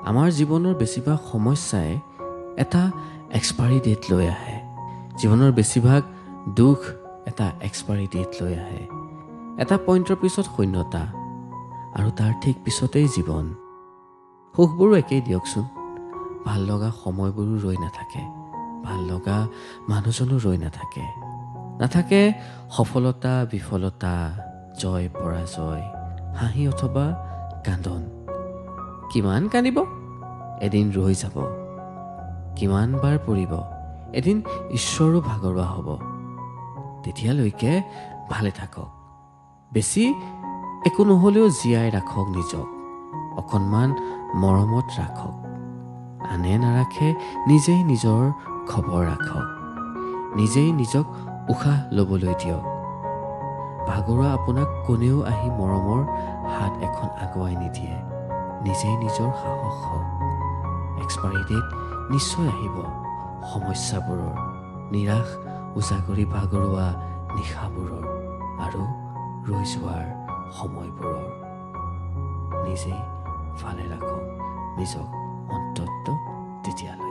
আমাৰ জীৱনৰ বেছিভাগ সমস্যাই এটা এক্সপায়াৰী ডেট লৈ আহে। জীৱনৰ বেছিভাগ দুখ এটা এক্সপায়াৰী ডেট লৈ আহে। এটা পইণ্টৰ পিছত শূন্যতা আৰু তাৰ ঠিক পিছতেই জীৱন। সুখবোৰো একেই দিয়কচোন। ভাল লগা সময়বোৰো ৰৈ নাথাকে, ভাল লগা মানুহজনো ৰৈ নাথাকে। নাথাকে সফলতা বিফলতা, জয় পৰাজয়, হাঁহি অথবা কান্দন। কিমান কান্দিব, এদিন ৰৈ যাব। কিমান বাৰ পৰিব, এদিন ঈশ্বৰো ভাগৰুৱা হ'ব। তেতিয়ালৈকে ভালে থাকক। বেছি একো নহ'লেও জীয়াই ৰাখক নিজক, অকণমান মৰমত ৰাখক। আনে নাৰাখে নিজেই নিজৰ খবৰ ৰাখক। নিজেই নিজক উশাহ ল'বলৈ দিয়ক। ভাগৰুৱা আপোনাক কোনেও আহি মৰমৰ হাত এখন আগুৱাই নিদিয়ে। নিজেই নিজৰ সাহস হওক। এক্সপায়াৰী ডেট নিশ্চয় আহিব সমস্যাবোৰৰ, নিৰাশ উজাগৰি ভাগৰুৱা নিশাবোৰৰ আৰু ৰৈ যোৱাৰ সময়বোৰৰ। নিজেই ভালে ৰাখক নিজক অন্তত তেতিয়ালৈ।